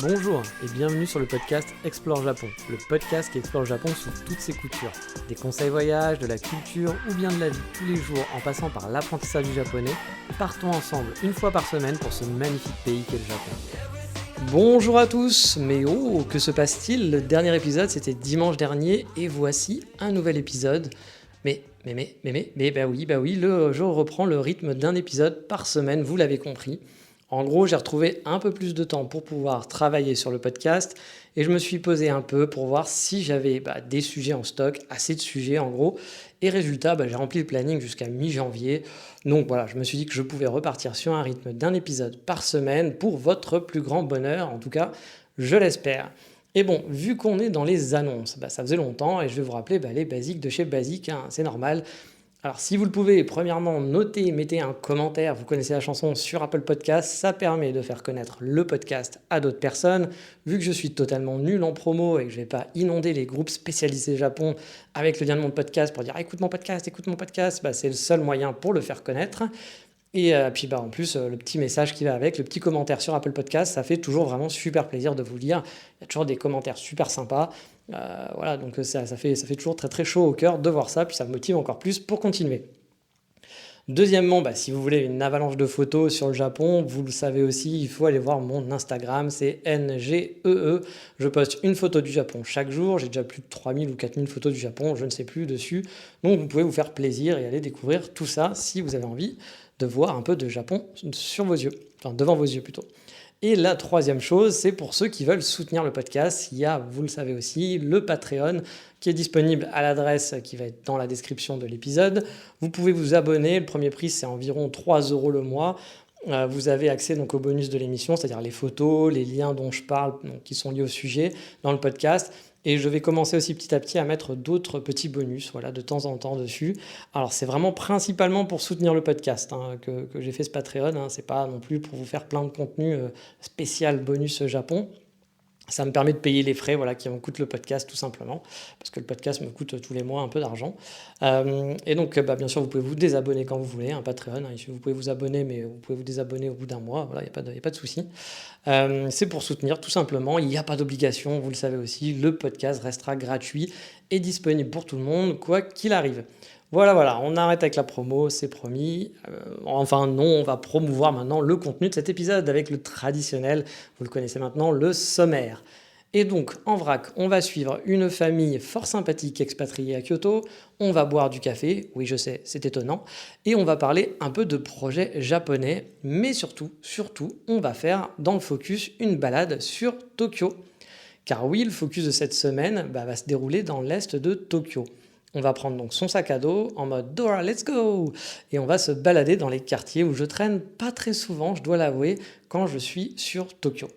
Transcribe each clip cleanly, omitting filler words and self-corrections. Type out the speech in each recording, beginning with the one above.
Bonjour et bienvenue sur le podcast Explore Japon, le podcast qui explore le Japon sous toutes ses coutures. Des conseils voyage, de la culture ou bien de la vie tous les jours en passant par l'apprentissage du japonais, partons ensemble une fois par semaine pour ce magnifique pays qu'est le Japon. Bonjour à tous, mais oh, que se passe-t-il? Le dernier épisode c'était dimanche dernier et voici un nouvel épisode. Bah oui, je reprends le rythme d'un épisode par semaine, vous l'avez compris. En gros, j'ai retrouvé un peu plus de temps pour pouvoir travailler sur le podcast et je me suis posé un peu pour voir si j'avais des sujets en stock, assez de sujets en gros. Et résultat, j'ai rempli le planning jusqu'à mi-janvier. Donc voilà, je me suis dit que je pouvais repartir sur un rythme d'un épisode par semaine pour votre plus grand bonheur, en tout cas, je l'espère. Et bon, vu qu'on est dans les annonces, ça faisait longtemps et je vais vous rappeler les basiques de chez Basique, hein, c'est normal. Alors si vous le pouvez, premièrement, notez, mettez un commentaire, vous connaissez la chanson sur Apple Podcast, ça permet de faire connaître le podcast à d'autres personnes. Vu que je suis totalement nul en promo et que je ne vais pas inonder les groupes spécialisés Japon avec le lien de mon podcast pour dire écoute mon podcast, c'est le seul moyen pour le faire connaître. Et puis en plus, le petit message qui va avec, le petit commentaire sur Apple Podcast, ça fait toujours vraiment super plaisir de vous lire. Il y a toujours des commentaires super sympas. Voilà, donc ça fait toujours très très chaud au cœur de voir ça, puis ça me motive encore plus pour continuer. Deuxièmement, si vous voulez une avalanche de photos sur le Japon, vous le savez aussi, il faut aller voir mon Instagram, c'est NGEE. Je poste une photo du Japon chaque jour, j'ai déjà plus de 3000 ou 4000 photos du Japon, je ne sais plus dessus. Donc vous pouvez vous faire plaisir et aller découvrir tout ça si vous avez envie de voir un peu de Japon sur vos yeux, enfin devant vos yeux plutôt. Et la troisième chose, c'est pour ceux qui veulent soutenir le podcast, il y a, vous le savez aussi, le Patreon qui est disponible à l'adresse qui va être dans la description de l'épisode. Vous pouvez vous abonner, le premier prix c'est environ 3 € le mois. Vous avez accès donc aux bonus de l'émission, c'est-à-dire les photos, les liens dont je parle, donc, qui sont liés au sujet dans le podcast. Et je vais commencer aussi petit à petit à mettre d'autres petits bonus de temps en temps dessus. Alors c'est vraiment principalement pour soutenir le podcast que j'ai fait ce Patreon. C'est pas non plus pour vous faire plein de contenu spécial bonus Japon. Ça me permet de payer les frais qui me coûtent le podcast tout simplement, parce que le podcast me coûte tous les mois un peu d'argent. Et donc bien sûr vous pouvez vous désabonner quand vous voulez, un Patreon, vous pouvez vous abonner mais vous pouvez vous désabonner au bout d'un mois, il n'y a pas de souci. C'est pour soutenir tout simplement, il n'y a pas d'obligation, vous le savez aussi, le podcast restera gratuit et disponible pour tout le monde quoi qu'il arrive. Voilà, on arrête avec la promo, c'est promis. Enfin non, on va promouvoir maintenant le contenu de cet épisode avec le traditionnel, vous le connaissez maintenant, le sommaire. Et donc, en vrac, on va suivre une famille fort sympathique expatriée à Kyoto, on va boire du café, oui je sais, c'est étonnant, et on va parler un peu de projets japonais, mais surtout, on va faire dans le focus une balade sur Tokyo. Car oui, le focus de cette semaine va se dérouler dans l'est de Tokyo. On va prendre donc son sac à dos en mode Dora, let's go! Et on va se balader dans les quartiers où je traîne pas très souvent, je dois l'avouer, quand je suis sur Tokyo.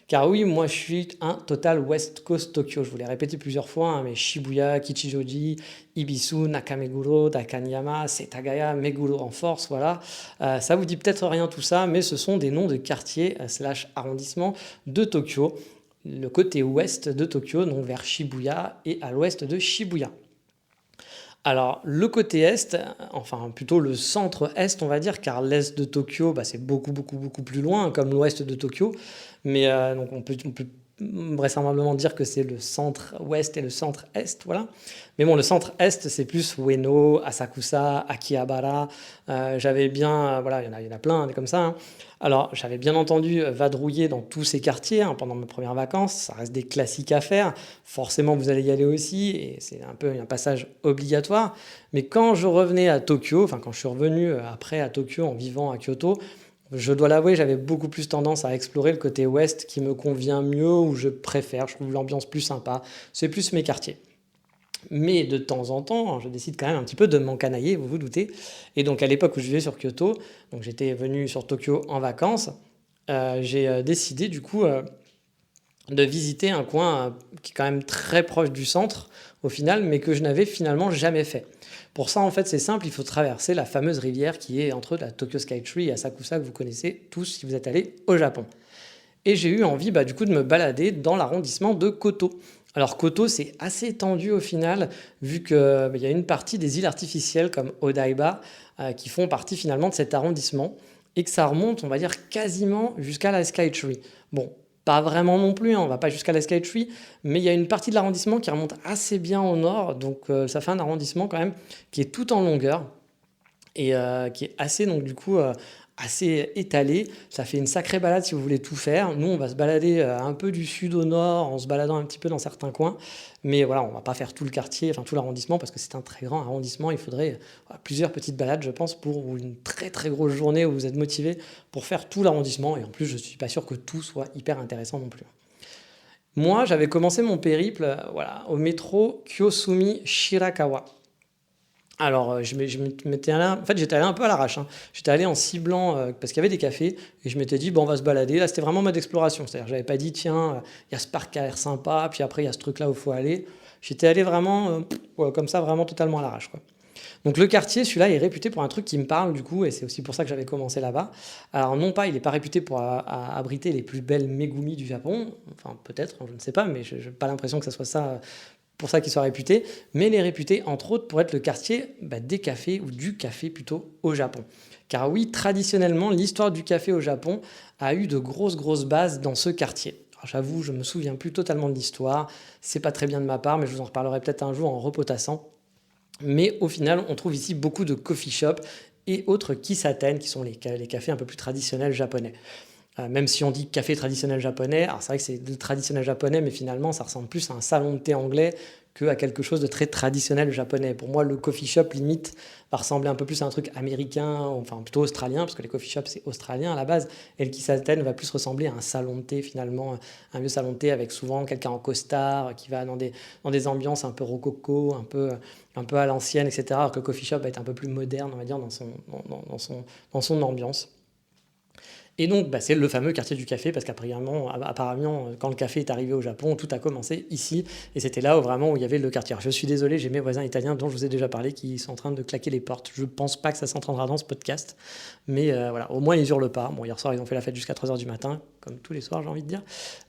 Car oui, moi je suis un total West Coast Tokyo, je vous l'ai répété plusieurs fois, mais Shibuya, Kichijoji, Ibisu, Nakameguro, Dakanyama, Setagaya, Meguro en force, voilà. Ça vous dit peut-être rien tout ça, mais ce sont des noms de quartiers / arrondissements de Tokyo. Le côté ouest de Tokyo, donc vers Shibuya et à l'ouest de Shibuya. Alors, le côté est, enfin plutôt le centre-est, on va dire, car l'est de Tokyo, c'est beaucoup plus loin, comme l'ouest de Tokyo. Mais donc on peut vraisemblablement dire que c'est le centre-ouest et le centre-est, voilà. Mais bon, le centre-est, c'est plus Ueno, Asakusa, Akihabara. J'avais bien, il y en a plein, comme ça. Alors, j'avais bien entendu vadrouiller dans tous ces quartiers pendant mes premières vacances. Ça reste des classiques à faire. Forcément, vous allez y aller aussi, et c'est un peu un passage obligatoire. Mais quand je revenais à Tokyo, quand je suis revenu après à Tokyo en vivant à Kyoto, je dois l'avouer, j'avais beaucoup plus tendance à explorer le côté ouest qui me convient mieux, où je préfère, je trouve l'ambiance plus sympa. C'est plus mes quartiers. Mais de temps en temps, je décide quand même un petit peu de m'encanailler, vous vous doutez. Et donc à l'époque où je vivais sur Kyoto, donc j'étais venu sur Tokyo en vacances, j'ai décidé du coup de visiter un coin qui est quand même très proche du centre au final, mais que je n'avais finalement jamais fait. Pour ça, en fait, c'est simple, il faut traverser la fameuse rivière qui est entre la Tokyo Skytree et Asakusa, que vous connaissez tous si vous êtes allés au Japon. Et j'ai eu envie du coup de me balader dans l'arrondissement de Koto. Alors Koto, c'est assez étendu au final, vu qu'il y a une partie des îles artificielles comme Odaiba qui font partie finalement de cet arrondissement, et que ça remonte, on va dire, quasiment jusqu'à la Skytree. Bon, Pas vraiment non plus, hein, on va pas jusqu'à la Sky Tree, mais il y a une partie de l'arrondissement qui remonte assez bien au nord, donc ça fait un arrondissement quand même qui est tout en longueur et qui est assez, donc du coup, assez étalé. Ça fait une sacrée balade si vous voulez tout faire. Nous, on va se balader un peu du sud au nord, en se baladant un petit peu dans certains coins. Mais voilà, on va pas faire tout le quartier, enfin tout l'arrondissement, parce que c'est un très grand arrondissement. Il faudrait plusieurs petites balades, je pense, pour une très très grosse journée où vous êtes motivé pour faire tout l'arrondissement. Et en plus, je suis pas sûr que tout soit hyper intéressant non plus. Moi, j'avais commencé mon périple voilà, au métro Kyosumi Shirakawa. Alors, m'étais allé, en fait, j'étais allé un peu à l'arrache, hein. J'étais allé en ciblant, parce qu'il y avait des cafés, et je m'étais dit, bon, on va se balader. Là, c'était vraiment mode exploration. C'est-à-dire, j'avais pas dit, tiens, il y a ce parc qui a l'air sympa, puis après, il y a ce truc-là où il faut aller. J'étais allé vraiment, ouais, comme ça, vraiment totalement à l'arrache, quoi. Donc, le quartier, celui-là, est réputé pour un truc qui me parle, du coup, et c'est aussi pour ça que j'avais commencé là-bas. Alors, non pas, il n'est pas réputé pour abriter les plus belles Megumi du Japon. Enfin, peut-être, hein, je ne sais pas, mais je n'ai pas l'impression que ça soit ça pour ça qu'il soit réputé, mais il est réputé entre autres pour être le quartier des cafés, ou du café plutôt, au Japon. Car oui, traditionnellement, l'histoire du café au Japon a eu de grosses bases dans ce quartier. Alors, j'avoue, je me souviens plus totalement de l'histoire, c'est pas très bien de ma part, mais je vous en reparlerai peut-être un jour en repotassant. Mais au final, on trouve ici beaucoup de coffee shops et autres kisaten, qui sont les cafés un peu plus traditionnels japonais. Même si on dit café traditionnel japonais, alors c'est vrai que c'est le traditionnel japonais, mais finalement ça ressemble plus à un salon de thé anglais qu'à quelque chose de très traditionnel japonais. Pour moi, le coffee shop limite va ressembler un peu plus à un truc américain, enfin plutôt australien, parce que les coffee shops c'est australien à la base, et le kisaten va plus ressembler à un salon de thé finalement, un vieux salon de thé avec souvent quelqu'un en costard qui va dans des ambiances un peu rococo, un peu à l'ancienne, etc. Alors que le coffee shop va être un peu plus moderne, on va dire, dans son ambiance. Et donc, c'est le fameux quartier du café, parce apparemment, quand le café est arrivé au Japon, tout a commencé ici, et c'était là où il y avait le quartier. Alors, je suis désolé, j'ai mes voisins italiens dont je vous ai déjà parlé, qui sont en train de claquer les portes. Je ne pense pas que ça s'entendra dans ce podcast, mais voilà, au moins ils hurlent pas. Bon, hier soir, ils ont fait la fête jusqu'à 3h du matin, comme tous les soirs, j'ai envie de dire.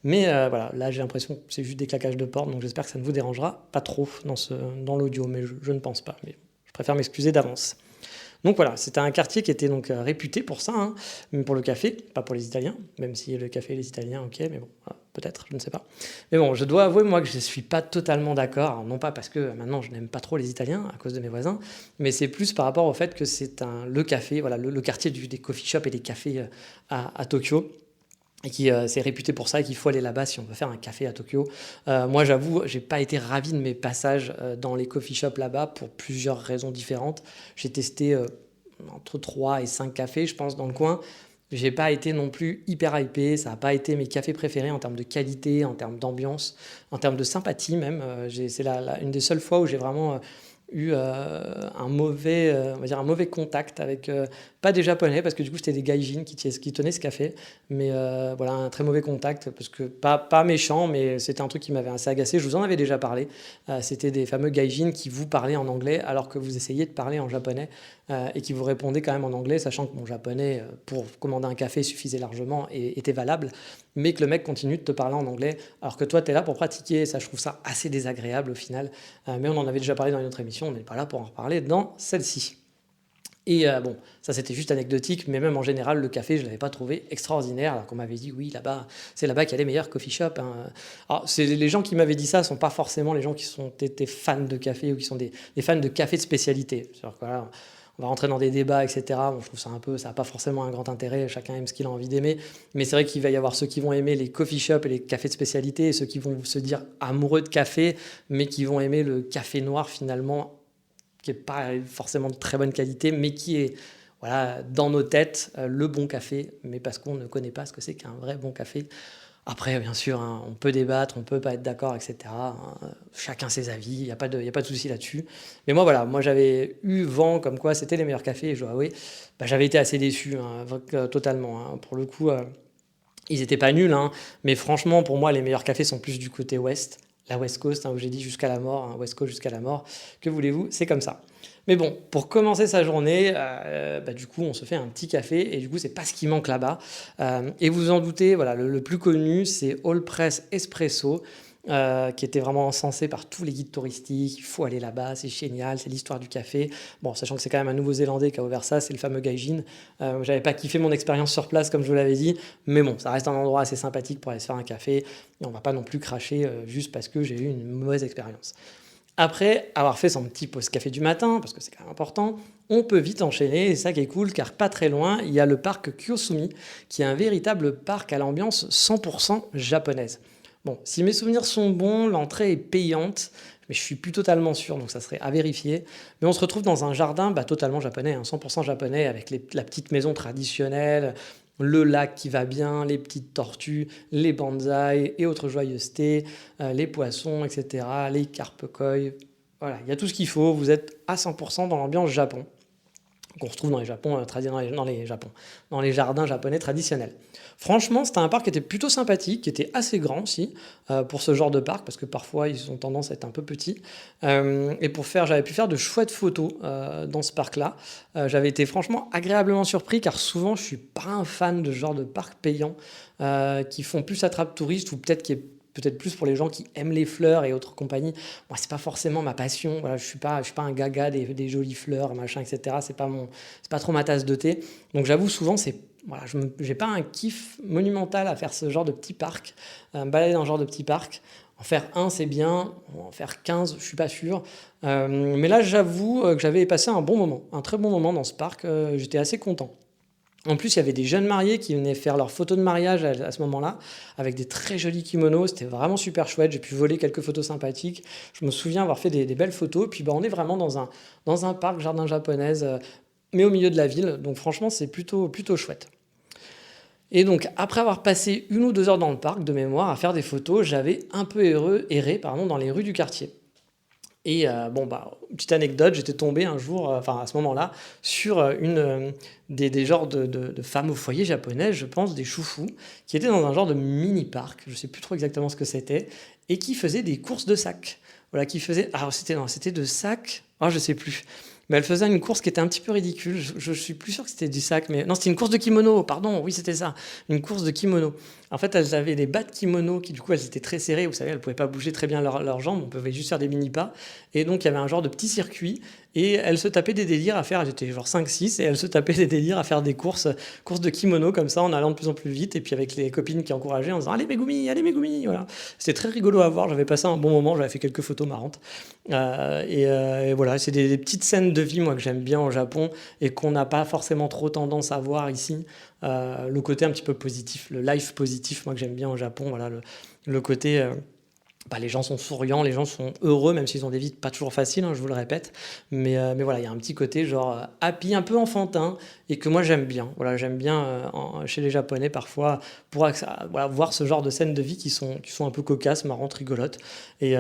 Mais voilà, là, j'ai l'impression que c'est juste des claquages de portes, donc j'espère que ça ne vous dérangera pas trop dans l'audio, mais je ne pense pas. Mais je préfère m'excuser d'avance. Donc voilà, c'était un quartier qui était donc réputé pour ça, hein, pour le café, pas pour les Italiens, même si le café et les Italiens, ok, mais bon, peut-être, je ne sais pas. Mais bon, je dois avouer moi que je ne suis pas totalement d'accord, alors, non pas parce que maintenant je n'aime pas trop les Italiens à cause de mes voisins, mais c'est plus par rapport au fait que c'est le café, voilà, le quartier des coffee shops et des cafés à Tokyo. Et qui c'est réputé pour ça et qu'il faut aller là-bas si on veut faire un café à Tokyo. Moi, j'avoue, j'ai pas été ravi de mes passages dans les coffee shops là-bas pour plusieurs raisons différentes. J'ai testé entre 3 et 5 cafés, je pense, dans le coin. J'ai pas été non plus hyper hypé, ça n'a pas été mes cafés préférés en termes de qualité, en termes d'ambiance, en termes de sympathie même. C'est une des seules fois où j'ai vraiment eu un mauvais contact avec, pas des japonais, parce que du coup c'était des gaijins qui tenaient ce café, mais voilà, un très mauvais contact, parce que pas méchant, mais c'était un truc qui m'avait assez agacé. Je vous en avais déjà parlé. C'était des fameux gaijins qui vous parlaient en anglais alors que vous essayiez de parler en japonais, et qui vous répondaient quand même en anglais, sachant que mon japonais pour commander un café suffisait largement et était valable, mais que le mec continue de te parler en anglais alors que toi tu es là pour pratiquer. Ça, je trouve ça assez désagréable au final, mais on en avait déjà parlé dans une autre émission, on n'est pas là pour en reparler dans celle-ci. Et bon, ça c'était juste anecdotique, mais même en général, le café, je ne l'avais pas trouvé extraordinaire, alors qu'on m'avait dit, oui, là-bas, c'est là-bas qu'il y a les meilleurs coffee shops, hein. Alors, les gens qui m'avaient dit ça ne sont pas forcément les gens qui sont été fans de café ou qui sont des fans de café de spécialité. C'est-à-dire que voilà, on va rentrer dans des débats, etc. Bon, je trouve ça n'a pas forcément un grand intérêt, chacun aime ce qu'il a envie d'aimer, mais c'est vrai qu'il va y avoir ceux qui vont aimer les coffee shops et les cafés de spécialité, et ceux qui vont se dire amoureux de café, mais qui vont aimer le café noir finalement, qui n'est pas forcément de très bonne qualité, mais qui est, voilà, dans nos têtes, le bon café, mais parce qu'on ne connaît pas ce que c'est qu'un vrai bon café. Après, bien sûr, hein, on peut débattre, on peut pas être d'accord, etc. Chacun ses avis, il n'y a pas de souci là-dessus. Mais moi, voilà, j'avais eu vent comme quoi c'était les meilleurs cafés, et je dois avouer, j'avais été assez déçu, hein, totalement, hein. Pour le coup, ils n'étaient pas nuls, hein, mais franchement, pour moi, les meilleurs cafés sont plus du côté ouest. La West Coast, hein, où j'ai dit jusqu'à la mort, hein, West Coast jusqu'à la mort, que voulez-vous, c'est comme ça. Mais bon, pour commencer sa journée, du coup, on se fait un petit café, et du coup, c'est pas ce qui manque là-bas. Et vous en doutez, voilà, le plus connu, c'est All Press Espresso. qui était vraiment encensé par tous les guides touristiques. Il faut aller là-bas, c'est génial, c'est l'histoire du café. Bon, sachant que c'est quand même un Nouveau-Zélandais qui a ouvert ça, c'est le fameux Gaijin. J'avais pas kiffé mon expérience sur place, comme je vous l'avais dit, mais bon, ça reste un endroit assez sympathique pour aller se faire un café. Et on va pas non plus cracher juste parce que j'ai eu une mauvaise expérience. Après avoir fait son petit pause café du matin, parce que c'est quand même important, on peut vite enchaîner, et c'est ça qui est cool, car pas très loin, il y a le parc Kyosumi, qui est un véritable parc à l'ambiance 100% japonaise. Bon, si mes souvenirs sont bons, l'entrée est payante, mais je suis plus totalement sûr, donc ça serait à vérifier. Mais on se retrouve dans un jardin totalement japonais, 100% japonais, avec la petite maison traditionnelle, le lac qui va bien, les petites tortues, les bonsaïs et autres joyeusetés, les poissons, etc., les carpe koi. Voilà, il y a tout ce qu'il faut, vous êtes à 100% dans l'ambiance Japon qu'on retrouve dans dans les jardins japonais traditionnels. Franchement, c'était un parc qui était plutôt sympathique, qui était assez grand aussi pour ce genre de parc, parce que parfois ils ont tendance à être un peu petits. J'avais pu faire de chouettes photos dans ce parc-là. J'avais été franchement agréablement surpris, car souvent je suis pas un fan de ce genre de parc payant qui font plus attrape touriste ou peut-être plus pour les gens qui aiment les fleurs et autres compagnies. Moi, c'est pas forcément ma passion. Voilà, je suis pas un gaga des jolies fleurs, machin, etc. C'est pas trop ma tasse de thé. Donc, j'avoue, souvent, j'ai pas un kiff monumental à faire ce genre de petit parc, me balader dans ce genre de petit parc. En faire un, c'est bien. En faire 15, je suis pas sûr. Mais là, j'avoue que j'avais passé un bon moment, un très bon moment dans ce parc. J'étais assez content. En plus, il y avait des jeunes mariés qui venaient faire leurs photos de mariage à ce moment-là, avec des très jolis kimonos. C'était vraiment super chouette. J'ai pu voler quelques photos sympathiques. Je me souviens avoir fait des belles photos. Puis on est vraiment dans un parc jardin japonaise, mais au milieu de la ville. Donc franchement, c'est plutôt chouette. Et donc, après avoir passé 1 ou 2 heures dans le parc, de mémoire, à faire des photos, j'avais un peu erré dans les rues du quartier. Et petite anecdote, j'étais tombé un jour, à ce moment-là, sur des genres de femmes au foyer japonaises, je pense, des choufous, qui étaient dans un genre de mini-parc, je ne sais plus trop exactement ce que c'était, et qui faisaient des courses de sacs. Voilà, c'était de sacs, je ne sais plus. Mais elle faisait une course qui était un petit peu ridicule. Je suis plus sûr que c'était du sac, mais non, c'était une course de kimono, pardon, oui, c'était ça, une course de kimono. En fait, elles avaient des bas de kimono qui, du coup, elles étaient très serrées. Vous savez, elles ne pouvaient pas bouger très bien leurs jambes, on pouvait juste faire des mini-pas. Et donc, il y avait un genre de petit circuit, et elles se tapaient des délires à faire, elles étaient genre 5-6, et elles se tapaient des délires à faire des courses de kimono, comme ça, en allant de plus en plus vite, et puis avec les copines qui encourageaient, en disant allez Megumi, voilà. C'était très rigolo à voir, j'avais passé un bon moment, j'avais fait quelques photos marrantes. Et voilà, c'est des petites scènes de vie, moi, que j'aime bien au Japon, et qu'on n'a pas forcément trop tendance à voir ici. Le côté un petit peu positif, le life positif, moi, que j'aime bien au Japon, voilà, le côté... les gens sont souriants, les gens sont heureux, même s'ils ont des vies pas toujours faciles, je vous le répète. Mais voilà, il y a un petit côté genre happy, un peu enfantin, et que moi j'aime bien. Voilà, j'aime bien chez les Japonais parfois pour voir ce genre de scènes de vie qui sont un peu cocasses, marrantes, rigolotes, et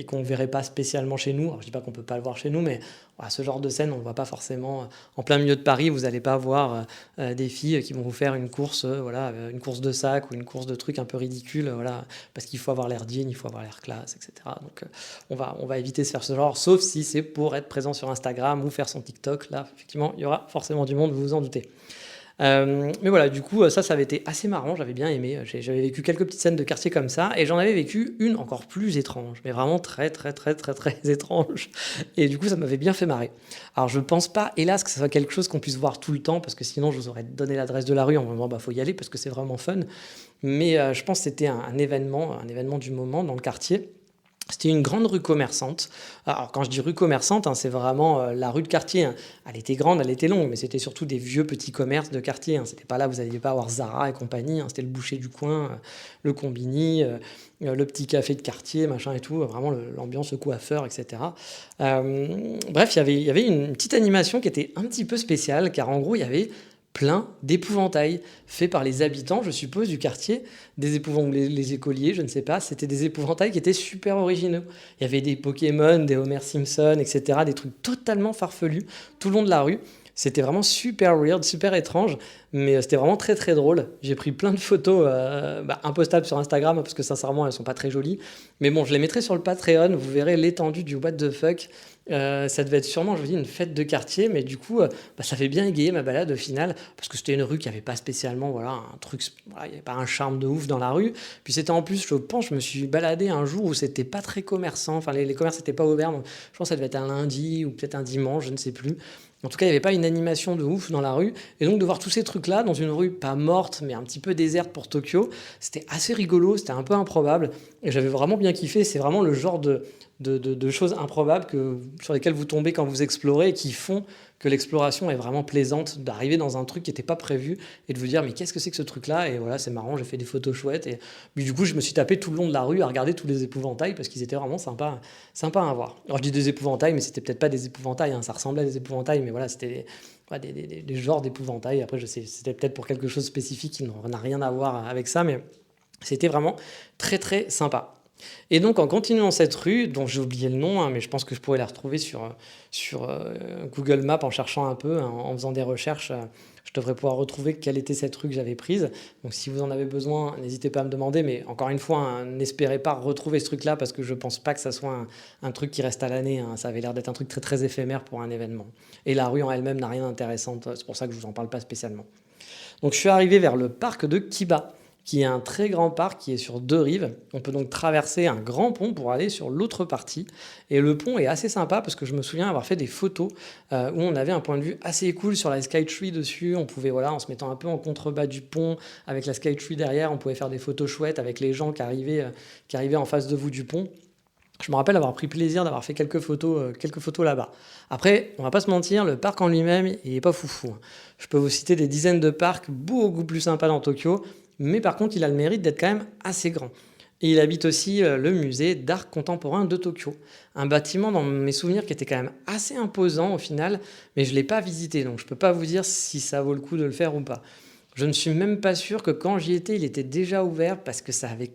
qu'on ne verrait pas spécialement chez nous. Alors, je dis pas qu'on peut pas le voir chez nous, mais voilà, ce genre de scène, on ne le voit pas forcément. En plein milieu de Paris, vous n'allez pas voir des filles qui vont vous faire une course, une course de sac ou une course de trucs un peu ridicules, parce qu'il faut avoir l'air digne, il faut avoir l'air classe, etc. Donc on va éviter de faire ce genre, sauf si c'est pour être présent sur Instagram ou faire son TikTok. Là, effectivement, il y aura forcément du monde, vous vous en doutez. Mais voilà, du coup, ça avait été assez marrant, j'avais bien aimé. J'avais vécu quelques petites scènes de quartier comme ça, et j'en avais vécu une encore plus étrange, mais vraiment très, très, très, très, très étrange. Et du coup, ça m'avait bien fait marrer. Alors, je ne pense pas, hélas, que ce soit quelque chose qu'on puisse voir tout le temps, parce que sinon, je vous aurais donné l'adresse de la rue en me disant, faut y aller, parce que c'est vraiment fun. Mais je pense que c'était un événement du moment dans le quartier. C'était une grande rue commerçante. Alors, quand je dis rue commerçante, c'est vraiment la rue de quartier. Elle était grande, elle était longue, mais c'était surtout des vieux petits commerces de quartier. C'était pas là, vous n'alliez pas avoir Zara et compagnie. C'était le boucher du coin, le combini, le petit café de quartier, machin et tout. Vraiment l'ambiance coiffeur, etc. Bref, il y avait une petite animation qui était un petit peu spéciale, car en gros, il y avait plein d'épouvantails faits par les habitants, je suppose, du quartier, des épouvantails, les écoliers, je ne sais pas, c'était des épouvantails qui étaient super originaux. Il y avait des Pokémon, des Homer Simpson, etc., des trucs totalement farfelus tout le long de la rue. C'était vraiment super weird, super étrange, mais c'était vraiment très très drôle. J'ai pris plein de photos impostables sur Instagram, parce que sincèrement, elles sont pas très jolies. Mais bon, je les mettrai sur le Patreon, vous verrez l'étendue du what the fuck. Ça devait être sûrement, je vous dis, une fête de quartier, mais du coup, ça fait bien égayer ma balade au final, parce que c'était une rue qui avait pas spécialement, voilà, un truc, voilà, il y avait pas un charme de ouf dans la rue. Puis c'était en plus, je pense, je me suis baladé un jour où c'était pas très commerçant, enfin les commerces n'étaient pas ouverts, donc je pense que ça devait être un lundi ou peut-être un dimanche, je ne sais plus. En tout cas, il n'y avait pas une animation de ouf dans la rue. Et donc, de voir tous ces trucs-là dans une rue pas morte, mais un petit peu déserte pour Tokyo, c'était assez rigolo, c'était un peu improbable. Et j'avais vraiment bien kiffé. C'est vraiment le genre de choses improbables sur lesquelles vous tombez quand vous explorez et qui font que l'exploration est vraiment plaisante, d'arriver dans un truc qui n'était pas prévu et de vous dire mais qu'est-ce que c'est que ce truc-là. Et voilà, c'est marrant, j'ai fait des photos chouettes. Et puis du coup, je me suis tapé tout le long de la rue à regarder tous les épouvantails parce qu'ils étaient vraiment sympas à voir. Alors je dis des épouvantails, mais c'était peut-être pas des épouvantails, hein, ça ressemblait à des épouvantails, mais voilà, c'était des genres d'épouvantails. Après, je sais, c'était peut-être pour quelque chose de spécifique qui n'a rien à voir avec ça, mais c'était vraiment très très sympa. Et donc en continuant cette rue, dont j'ai oublié le nom, hein, mais je pense que je pourrais la retrouver sur Google Maps en cherchant un peu, hein, en faisant des recherches, je devrais pouvoir retrouver quelle était cette rue que j'avais prise. Donc si vous en avez besoin, n'hésitez pas à me demander, mais encore une fois, hein, n'espérez pas retrouver ce truc-là parce que je pense pas que ça soit un truc qui reste à l'année, hein. Ça avait l'air d'être un truc très très éphémère pour un événement. Et la rue en elle-même n'a rien d'intéressant, c'est pour ça que je vous en parle pas spécialement. Donc je suis arrivé vers le parc de Kiba, qui est un très grand parc qui est sur deux rives. On peut donc traverser un grand pont pour aller sur l'autre partie. Et le pont est assez sympa parce que je me souviens avoir fait des photos où on avait un point de vue assez cool sur la Skytree dessus. On pouvait, voilà, en se mettant un peu en contrebas du pont avec la Skytree derrière, on pouvait faire des photos chouettes avec les gens qui arrivaient en face de vous du pont. Je me rappelle avoir pris plaisir d'avoir fait quelques photos là-bas. Après, on va pas se mentir, le parc en lui-même, il est pas foufou, hein. Je peux vous citer des dizaines de parcs beaucoup plus sympas dans Tokyo, mais par contre, il a le mérite d'être quand même assez grand. Et il habite aussi le musée d'art contemporain de Tokyo. Un bâtiment dans mes souvenirs qui était quand même assez imposant au final, mais je ne l'ai pas visité, donc je ne peux pas vous dire si ça vaut le coup de le faire ou pas. Je ne suis même pas sûr que quand j'y étais, il était déjà ouvert parce que ça avait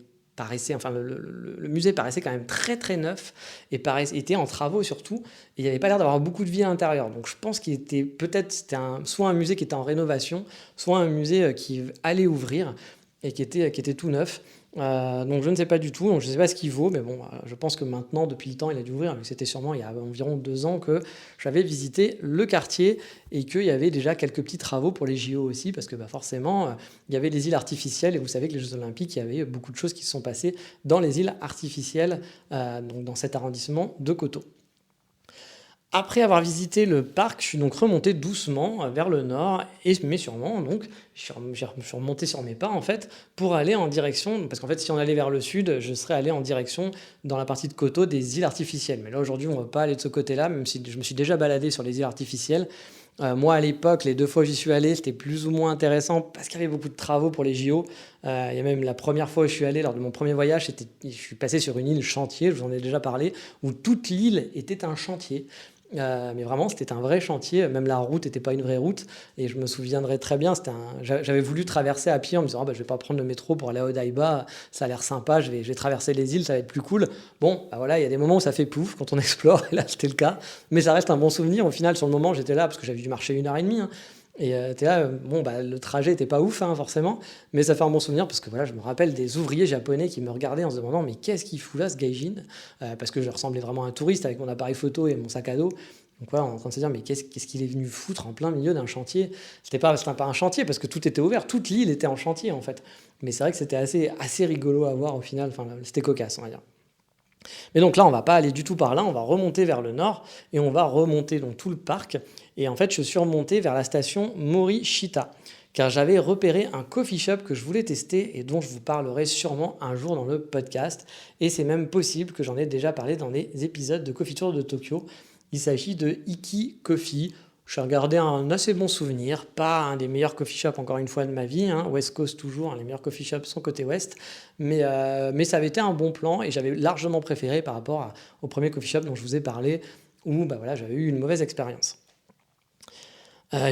enfin le musée paraissait quand même très très neuf et était en travaux surtout, et il n'y avait pas l'air d'avoir beaucoup de vie à l'intérieur. Donc je pense qu'il était peut-être soit un musée qui était en rénovation, soit un musée qui allait ouvrir et qui était tout neuf. Donc je ne sais pas du tout, donc je ne sais pas ce qu'il vaut, mais bon, je pense que maintenant, depuis le temps, il a dû ouvrir, mais c'était sûrement il y a environ 2 ans que j'avais visité le quartier et qu'il y avait déjà quelques petits travaux pour les JO aussi, parce que forcément, il y avait les îles artificielles, et vous savez que les Jeux Olympiques, il y avait beaucoup de choses qui se sont passées dans les îles artificielles, donc dans cet arrondissement de Koto. Après avoir visité le parc, je suis donc remonté doucement vers le nord, mais sûrement, donc, je suis remonté sur mes pas en fait, pour aller en direction, parce qu'en fait, si on allait vers le sud, je serais allé en direction dans la partie de Koto des îles artificielles. Mais là, aujourd'hui, on ne va pas aller de ce côté-là, même si je me suis déjà baladé sur les îles artificielles. Moi, à l'époque, les 2 fois où j'y suis allé, c'était plus ou moins intéressant parce qu'il y avait beaucoup de travaux pour les JO. Il y a même la première fois où je suis allé, lors de mon premier voyage, je suis passé sur une île chantier, je vous en ai déjà parlé, où toute l'île était un chantier. Mais vraiment, c'était un vrai chantier. Même la route n'était pas une vraie route. Et je me souviendrai très bien, j'avais voulu traverser à pied en me disant je ne vais pas prendre le métro pour aller à Odaiba, ça a l'air sympa, je vais traverser les îles, ça va être plus cool. Bon, voilà, il y a des moments où ça fait pouf quand on explore, et là c'était le cas. Mais ça reste un bon souvenir. Au final, sur le moment, j'étais là parce que j'avais dû marcher 1 heure et demie, hein. Et t'es là, bon, le trajet était pas ouf, hein, forcément, mais ça fait un bon souvenir parce que voilà, je me rappelle des ouvriers japonais qui me regardaient en se demandant mais qu'est-ce qu'il fout là ce gaijin, parce que je ressemblais vraiment à un touriste avec mon appareil photo et mon sac à dos. Donc voilà, on est en train de se dire mais qu'est-ce qu'il est venu foutre en plein milieu d'un chantier. C'était pas un chantier parce que tout était ouvert, toute l'île était en chantier en fait. Mais c'est vrai que c'était assez rigolo à voir au final, enfin c'était cocasse on va dire. Mais donc là, on va pas aller du tout par là, on va remonter vers le nord et on va remonter donc tout le parc. Et en fait, je suis remonté vers la station Morishita, car j'avais repéré un coffee shop que je voulais tester et dont je vous parlerai sûrement un jour dans le podcast. Et c'est même possible que j'en ai déjà parlé dans des épisodes de Coffee Tour de Tokyo. Il s'agit de Iki Coffee. J'ai regardé un assez bon souvenir, pas un des meilleurs coffee shops encore une fois de ma vie, hein, West Coast toujours, hein, les meilleurs coffee shops sont côté ouest, mais ça avait été un bon plan et j'avais largement préféré par rapport au premier coffee shop dont je vous ai parlé, où voilà, j'avais eu une mauvaise expérience.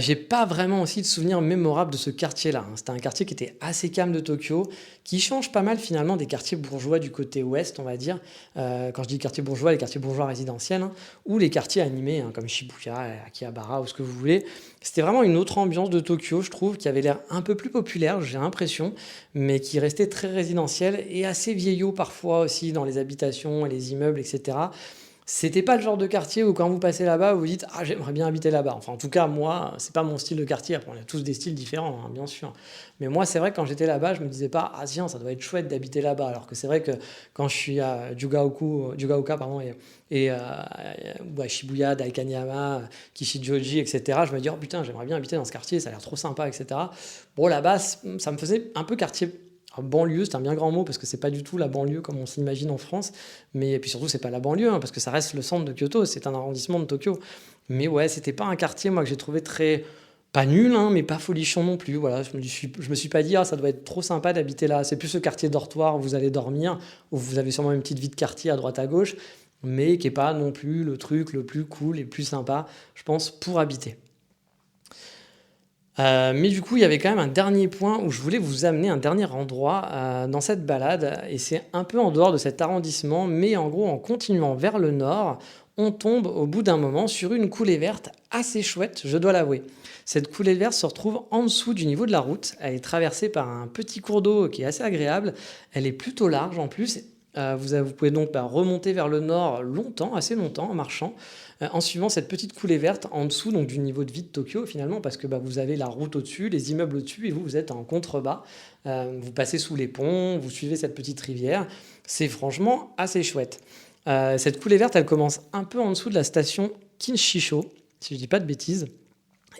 J'ai pas vraiment aussi de souvenirs mémorables de ce quartier-là, hein. C'était un quartier qui était assez calme de Tokyo, qui change pas mal finalement des quartiers bourgeois du côté ouest, on va dire. Quand je dis quartier bourgeois, les quartiers bourgeois résidentiels, hein, ou les quartiers animés, hein, comme Shibuya, Akihabara ou ce que vous voulez. C'était vraiment une autre ambiance de Tokyo, je trouve, qui avait l'air un peu plus populaire, j'ai l'impression, mais qui restait très résidentiel et assez vieillot parfois aussi dans les habitations et les immeubles, etc. C'était pas le genre de quartier où quand vous passez là-bas, vous vous dites: «Ah j'aimerais bien habiter là-bas». Enfin en tout cas moi, c'est pas mon style de quartier. Après on a tous des styles différents, hein, bien sûr. Mais moi c'est vrai que quand j'étais là-bas, je me disais pas: «Ah tiens, ça doit être chouette d'habiter là-bas». Alors que c'est vrai que quand je suis à Jugaoka pardon ou à Shibuya, Daikanyama, Kishijoji et cetera, je me dis: «Oh putain, j'aimerais bien habiter dans ce quartier, ça a l'air trop sympa et cetera». Bon là-bas, ça me faisait un peu quartier banlieue, c'est un bien grand mot parce que c'est pas du tout la banlieue comme on s'imagine en France. Mais et puis surtout, c'est pas la banlieue, hein, parce que ça reste le centre de Kyoto, c'est un arrondissement de Tokyo. Mais ouais, c'était pas un quartier, moi, que j'ai trouvé très pas nul, hein, mais pas folichon non plus. Voilà, je me suis pas dit: «Ah, ça doit être trop sympa d'habiter là». C'est plus ce quartier dortoir où vous allez dormir, où vous avez sûrement une petite vie de quartier à droite à gauche, mais qui est pas non plus le truc le plus cool et le plus sympa, je pense, pour habiter. Mais du coup, il y avait quand même un dernier point où je voulais vous amener, un dernier endroit, dans cette balade et c'est un peu en dehors de cet arrondissement, mais en gros, en continuant vers le nord, on tombe au bout d'un moment sur une coulée verte assez chouette, je dois l'avouer. Cette coulée verte se retrouve en dessous du niveau de la route. Elle est traversée par un petit cours d'eau qui est assez agréable. Elle est plutôt large en plus. Vous pouvez donc, remonter vers le nord longtemps, assez longtemps en marchant, en suivant cette petite coulée verte en dessous donc du niveau de vie de Tokyo finalement parce que vous avez la route au-dessus, les immeubles au-dessus et vous êtes en contrebas. Vous passez sous les ponts, vous suivez cette petite rivière. C'est franchement assez chouette. Cette coulée verte, elle commence un peu en dessous de la station Kinshisho, si je dis pas de bêtises,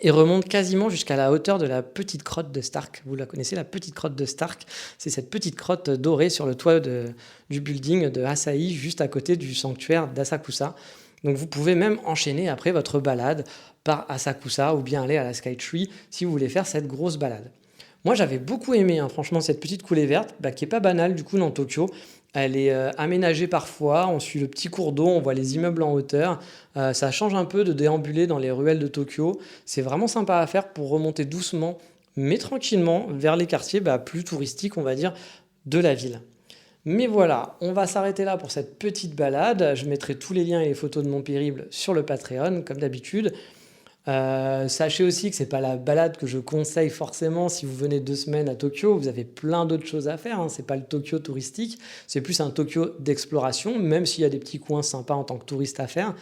et remonte quasiment jusqu'à la hauteur de la petite crotte de Stark. Vous la connaissez, la petite crotte de Stark? C'est cette petite crotte dorée sur le toit du building de Asahi, juste à côté du sanctuaire d'Asakusa. Donc vous pouvez même enchaîner après votre balade par Asakusa ou bien aller à la Skytree si vous voulez faire cette grosse balade. Moi j'avais beaucoup aimé franchement cette petite coulée verte qui est pas banale du coup dans Tokyo. Elle est aménagée parfois, on suit le petit cours d'eau, on voit les immeubles en hauteur. Ça change un peu de déambuler dans les ruelles de Tokyo. C'est vraiment sympa à faire pour remonter doucement mais tranquillement vers les quartiers plus touristiques on va dire de la ville. Mais voilà, on va s'arrêter là pour cette petite balade. Je mettrai tous les liens et les photos de mon périple sur le Patreon, comme d'habitude. Sachez aussi que c'est pas la balade que je conseille forcément si vous venez 2 semaines à Tokyo. Vous avez plein d'autres choses à faire. C'est pas le Tokyo touristique, c'est plus un Tokyo d'exploration, même s'il y a des petits coins sympas en tant que touriste à faire.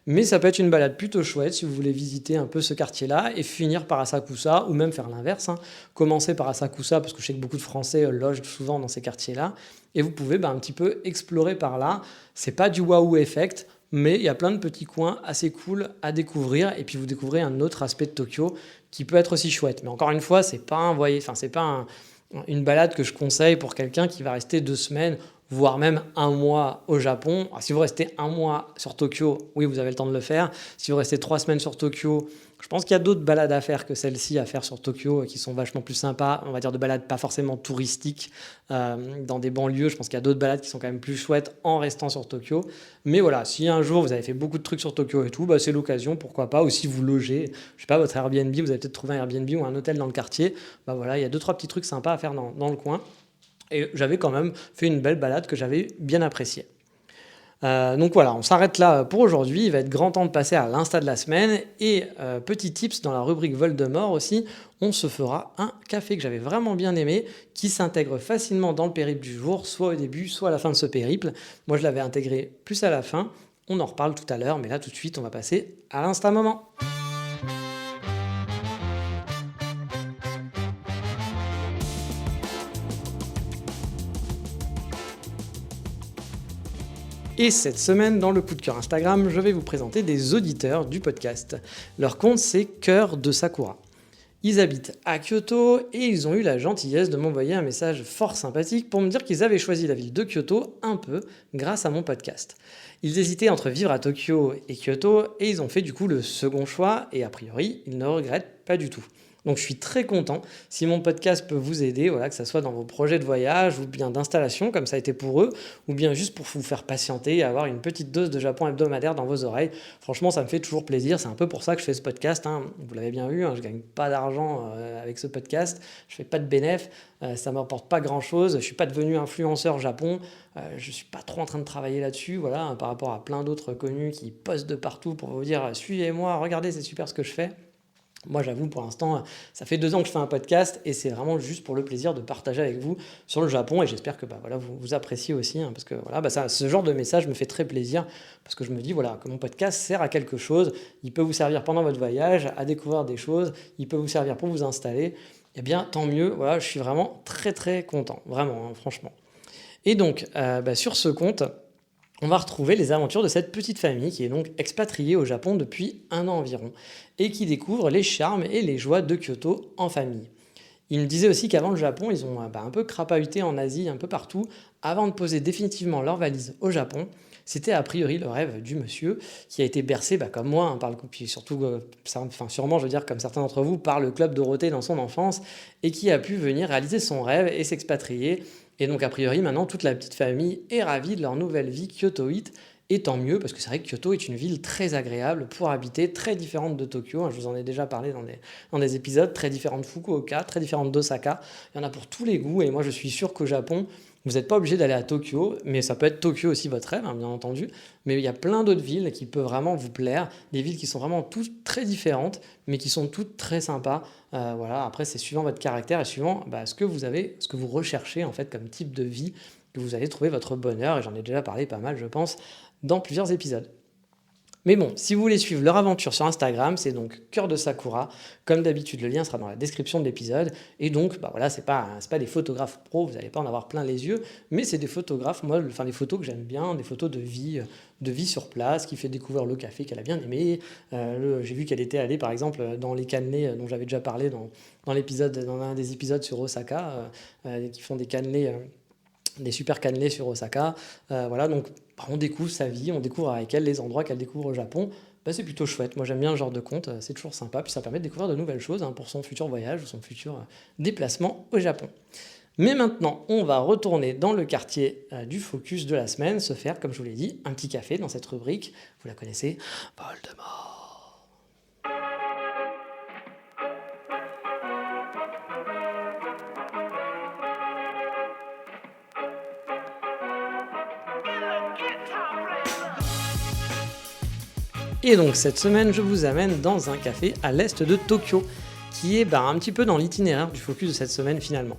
Mais ça peut être une balade plutôt chouette si vous voulez visiter un peu ce quartier-là et finir par Asakusa ou même faire l'inverse. Commencer par Asakusa parce que je sais que beaucoup de Français logent souvent dans ces quartiers-là et vous pouvez un petit peu explorer par là. C'est pas du waouh effect, mais il y a plein de petits coins assez cool à découvrir et puis vous découvrez un autre aspect de Tokyo qui peut être aussi chouette. Mais encore une fois, c'est pas une balade que je conseille pour quelqu'un qui va rester 2 semaines voire même un mois au Japon. Alors, si vous restez un mois sur Tokyo, oui, vous avez le temps de le faire. Si vous restez 3 semaines sur Tokyo, je pense qu'il y a d'autres balades à faire que celle-ci à faire sur Tokyo qui sont vachement plus sympas. On va dire de balades pas forcément touristiques dans des banlieues. Je pense qu'il y a d'autres balades qui sont quand même plus chouettes en restant sur Tokyo. Mais voilà, si un jour vous avez fait beaucoup de trucs sur Tokyo et tout, c'est l'occasion, pourquoi pas. Ou si vous logez, je sais pas, votre Airbnb, vous avez peut-être trouvé un Airbnb ou un hôtel dans le quartier. Voilà, il y a 2-3 petits trucs sympas à faire dans le coin. Et j'avais quand même fait une belle balade que j'avais bien appréciée. Donc voilà, on s'arrête là pour aujourd'hui. Il va être grand temps de passer à l'insta de la semaine. Et petit tips dans la rubrique Voldemort aussi, on se fera un café que j'avais vraiment bien aimé, qui s'intègre facilement dans le périple du jour, soit au début, soit à la fin de ce périple. Moi je l'avais intégré plus à la fin. On en reparle tout à l'heure, mais là tout de suite on va passer à l'insta moment. Et cette semaine, dans le coup de cœur Instagram, je vais vous présenter des auditeurs du podcast. Leur compte, c'est Cœur de Sakura. Ils habitent à Kyoto et ils ont eu la gentillesse de m'envoyer un message fort sympathique pour me dire qu'ils avaient choisi la ville de Kyoto un peu grâce à mon podcast. Ils hésitaient entre vivre à Tokyo et Kyoto et ils ont fait du coup le second choix et a priori, ils ne regrettent pas du tout. Donc je suis très content si mon podcast peut vous aider, que ce soit dans vos projets de voyage ou bien d'installation comme ça a été pour eux, ou bien juste pour vous faire patienter et avoir une petite dose de Japon hebdomadaire dans vos oreilles. Franchement, ça me fait toujours plaisir, c'est un peu pour ça que je fais ce podcast. Vous l'avez bien vu, je ne gagne pas d'argent avec ce podcast, je ne fais pas de bénéf, ça ne m'apporte pas grand-chose, je ne suis pas devenu influenceur Japon, je ne suis pas trop en train de travailler là-dessus, par rapport à plein d'autres connus qui postent de partout pour vous dire « suivez-moi, regardez, c'est super ce que je fais ». Moi, j'avoue, pour l'instant, ça fait 2 ans que je fais un podcast et c'est vraiment juste pour le plaisir de partager avec vous sur le Japon et j'espère que voilà, vous appréciez aussi hein, parce que voilà, ce genre de message me fait très plaisir parce que je me dis voilà, que mon podcast sert à quelque chose, il peut vous servir pendant votre voyage, à découvrir des choses, il peut vous servir pour vous installer. Eh bien, tant mieux, voilà, je suis vraiment très très content, vraiment, hein, franchement. Et donc, sur ce compte, on va retrouver les aventures de cette petite famille qui est donc expatriée au Japon depuis 1 an environ et qui découvre les charmes et les joies de Kyoto en famille. Il me disait aussi qu'avant le Japon, ils ont un peu crapahuté en Asie, un peu partout, avant de poser définitivement leur valise au Japon. C'était a priori le rêve du monsieur qui a été bercé comme moi, hein, par le coup, puis surtout, sûrement, je veux dire, comme certains d'entre vous, par le club Dorothée dans son enfance et qui a pu venir réaliser son rêve et s'expatrier. Et donc, a priori, maintenant, toute la petite famille est ravie de leur nouvelle vie kyotoïte. Et tant mieux, parce que c'est vrai que Kyoto est une ville très agréable pour habiter, très différente de Tokyo. Je vous en ai déjà parlé dans des épisodes, très différente de Fukuoka, très différente d'Osaka. Il y en a pour tous les goûts. Et moi, je suis sûr qu'au Japon, vous n'êtes pas obligé d'aller à Tokyo, mais ça peut être Tokyo aussi votre rêve, hein, bien entendu. Mais il y a plein d'autres villes qui peuvent vraiment vous plaire, des villes qui sont vraiment toutes très différentes, mais qui sont toutes très sympas. Voilà. Après, c'est suivant votre caractère et suivant ce que vous avez, ce que vous recherchez en fait comme type de vie, que vous allez trouver votre bonheur. Et j'en ai déjà parlé pas mal, je pense, dans plusieurs épisodes. Mais bon, si vous voulez suivre leur aventure sur Instagram, c'est donc Cœur de Sakura. Comme d'habitude, le lien sera dans la description de l'épisode. Et donc, voilà, c'est pas des photographes pros, vous n'allez pas en avoir plein les yeux, mais c'est des photographes, moi, des photos que j'aime bien, des photos de vie sur place, qui fait découvrir le café qu'elle a bien aimé. J'ai vu qu'elle était allée, par exemple, dans les cannelés dont j'avais déjà parlé dans un des épisodes sur Osaka, qui font des cannelés. Des super cannelés sur Osaka. Voilà, donc on découvre sa vie, on découvre avec elle les endroits qu'elle découvre au Japon. C'est plutôt chouette. Moi, j'aime bien le genre de compte, c'est toujours sympa. Puis ça permet de découvrir de nouvelles choses pour son futur voyage ou son futur déplacement au Japon. Mais maintenant, on va retourner dans le quartier du focus de la semaine, se faire, comme je vous l'ai dit, un petit café dans cette rubrique. Vous la connaissez, Voldemort. Et donc cette semaine, je vous amène dans un café à l'est de Tokyo, qui est un petit peu dans l'itinéraire du focus de cette semaine finalement.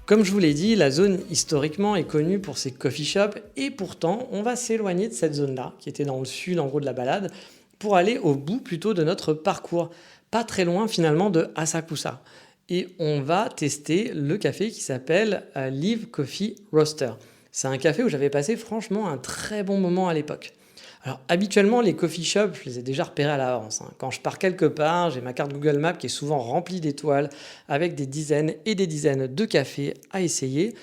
Comme je vous l'ai dit, la zone historiquement est connue pour ses coffee shops, et pourtant on va s'éloigner de cette zone-là, qui était dans le sud en gros de la balade, pour aller au bout plutôt de notre parcours, pas très loin finalement de Asakusa. Et on va tester le café qui s'appelle Live Coffee Roaster. C'est un café où j'avais passé franchement un très bon moment à l'époque. Alors habituellement les coffee shops, je les ai déjà repérés à l'avance. Quand je pars quelque part, j'ai ma carte Google Maps qui est souvent remplie d'étoiles avec des dizaines et des dizaines de cafés à essayer.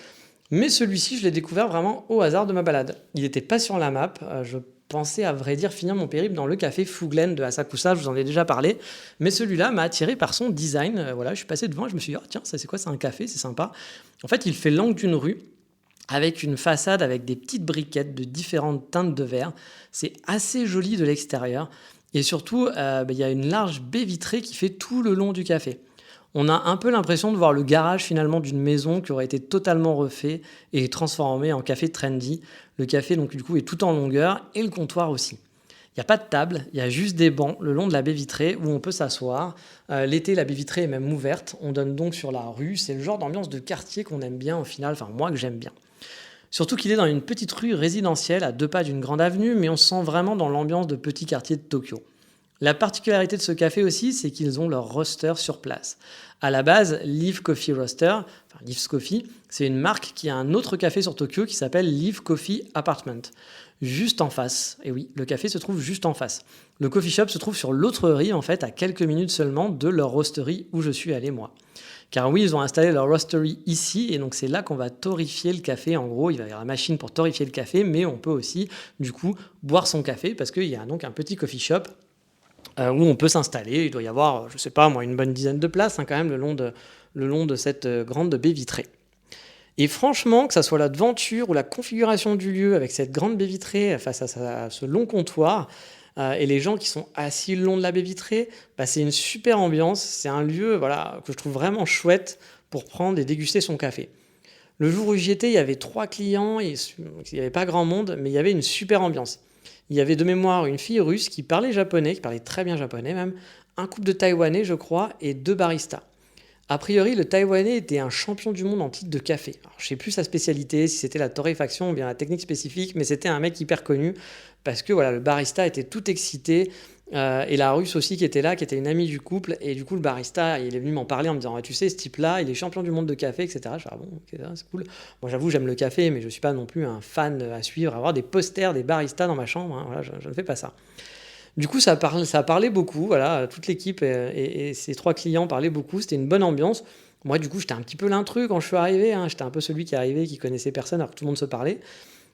Mais celui-ci, je l'ai découvert vraiment au hasard de ma balade. Il n'était pas sur la map, je pensais à vrai dire finir mon périple dans le café Fuglen de Asakusa, je vous en ai déjà parlé. Mais celui-là m'a attiré par son design. Voilà, je suis passé devant et je me suis dit, oh, tiens, ça c'est quoi, c'est un café, c'est sympa. En fait, il fait l'angle d'une rue, avec une façade avec des petites briquettes de différentes teintes de verre. C'est assez joli de l'extérieur. Et surtout, il y a une large baie vitrée qui fait tout le long du café. On a un peu l'impression de voir le garage finalement d'une maison qui aurait été totalement refait et transformé en café trendy. Le café donc du coup est tout en longueur et le comptoir aussi. Il n'y a pas de table, il y a juste des bancs le long de la baie vitrée où on peut s'asseoir. L'été, la baie vitrée est même ouverte. On donne donc sur la rue. C'est le genre d'ambiance de quartier qu'on aime bien au final, enfin moi que j'aime bien. Surtout qu'il est dans une petite rue résidentielle à 2 pas d'une grande avenue, mais on se sent vraiment dans l'ambiance de petit quartier de Tokyo. La particularité de ce café aussi, c'est qu'ils ont leur roaster sur place. À la base, Live Coffee Roaster, enfin Live's Coffee, c'est une marque qui a un autre café sur Tokyo qui s'appelle Live Coffee Apartment. Juste en face, et oui, le café se trouve juste en face. Le coffee shop se trouve sur l'autre rive, en fait, à quelques minutes seulement de leur roasterie où je suis allé moi. Car oui, ils ont installé leur roastery ici, et donc c'est là qu'on va torréfier le café. En gros, il va y avoir la machine pour torréfier le café, mais on peut aussi, du coup, boire son café, parce qu'il y a donc un petit coffee shop où on peut s'installer. Il doit y avoir, je sais pas moi, une bonne dizaine de places quand même le long de cette grande baie vitrée. Et franchement, que ça soit la devanture ou la configuration du lieu avec cette grande baie vitrée face à ce long comptoir, et les gens qui sont assis le long de la baie vitrée, c'est une super ambiance. C'est un lieu que je trouve vraiment chouette pour prendre et déguster son café. Le jour où j'y étais, il y avait 3 clients, et il n'y avait pas grand monde, mais il y avait une super ambiance. Il y avait de mémoire une fille russe qui parlait japonais, qui parlait très bien japonais même, un couple de Taïwanais, je crois, et 2 baristas. A priori, le Taïwanais était un champion du monde en titre de café. Alors, je sais plus sa spécialité, si c'était la torréfaction ou bien la technique spécifique, mais c'était un mec hyper connu parce que voilà, le barista était tout excité. Et la Russe aussi qui était là, qui était une amie du couple. Et du coup, le barista, il est venu m'en parler en me disant ouais, tu sais, ce type-là, il est champion du monde de café, etc. Je fais ah bon, ok, c'est cool. Moi, j'avoue, j'aime le café, mais je ne suis pas non plus un fan à suivre, avoir des posters des baristas dans ma chambre. Hein, voilà, je ne fais pas ça. Du coup, ça a parlé beaucoup, voilà, toute l'équipe et ses 3 clients parlaient beaucoup, c'était une bonne ambiance. Moi, du coup, j'étais un petit peu l'intrus quand je suis arrivé, hein, j'étais un peu celui qui arrivait, qui connaissait personne alors que tout le monde se parlait.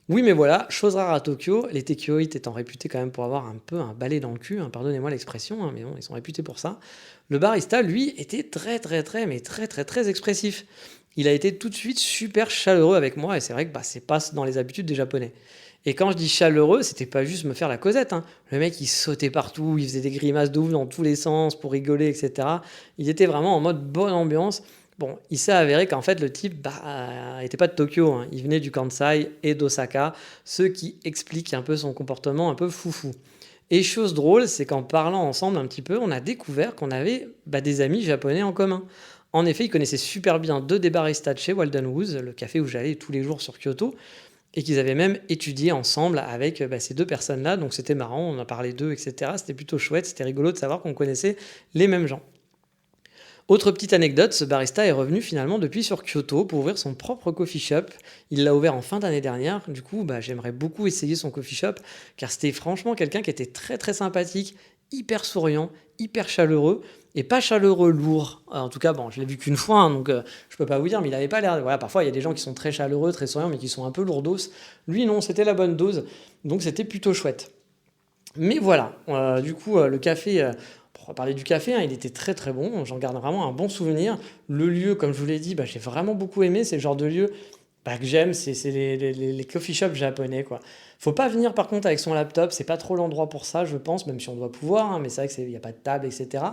Oui, mais voilà, chose rare à Tokyo, les Tokyoïtes étant réputés quand même pour avoir un peu un balai dans le cul, hein, pardonnez-moi l'expression, hein, mais bon, ils sont réputés pour ça. Le barista, lui, était très expressif. Il a été tout de suite super chaleureux avec moi, et c'est vrai que bah, c'est pas dans les habitudes des Japonais. Et quand je dis chaleureux, c'était pas juste me faire la causette, hein. Le mec, il sautait partout, il faisait des grimaces de ouf dans tous les sens pour rigoler, etc. Il était vraiment en mode bonne ambiance. Bon, il s'est avéré qu'en fait, le type était pas de Tokyo, hein. Il venait du Kansai et d'Osaka, ce qui explique un peu son comportement un peu foufou. Et chose drôle, c'est qu'en parlant ensemble un petit peu, on a découvert qu'on avait des amis japonais en commun. En effet, ils connaissaient super bien 2 des baristas de chez Walden Woods, le café où j'allais tous les jours sur Kyoto, et qu'ils avaient même étudié ensemble avec ces 2 personnes-là. Donc c'était marrant, on a parlé d'eux, etc. C'était plutôt chouette, c'était rigolo de savoir qu'on connaissait les mêmes gens. Autre petite anecdote, ce barista est revenu finalement depuis sur Kyoto pour ouvrir son propre coffee shop. Il l'a ouvert en fin d'année dernière. Du coup, j'aimerais beaucoup essayer son coffee shop car c'était franchement quelqu'un qui était très sympathique, hyper souriant, hyper chaleureux et pas chaleureux lourd. En tout cas, bon, je l'ai vu qu'une fois, hein, donc je peux pas vous dire, mais il avait pas l'air. Voilà, parfois il y a des gens qui sont très chaleureux, très souriants, mais qui sont un peu lourdos. Lui, non, c'était la bonne dose, donc c'était plutôt chouette. Mais voilà, du coup, le café, pour parler du café, hein, il était très bon, j'en garde vraiment un bon souvenir. Le lieu, comme je vous l'ai dit, j'ai vraiment beaucoup aimé, c'est le genre de lieu que j'aime, c'est les coffee shops japonais, quoi. Faut pas venir par contre avec son laptop, c'est pas trop l'endroit pour ça, je pense, même si on doit pouvoir, hein, mais c'est vrai qu'il n'y a pas de table, etc.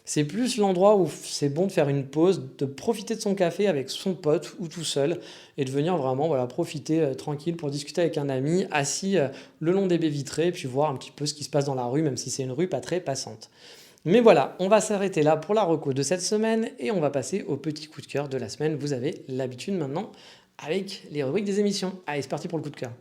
C'est plus l'endroit où c'est bon de faire une pause, de profiter de son café avec son pote ou tout seul et de venir vraiment voilà, profiter tranquille pour discuter avec un ami assis le long des baies vitrées, puis voir un petit peu ce qui se passe dans la rue, même si c'est une rue pas très passante. Mais voilà, on va s'arrêter là pour la reco de cette semaine et on va passer au petit coup de cœur de la semaine. Vous avez l'habitude maintenant avec les rubriques des émissions. Allez, c'est parti pour le coup de cœur.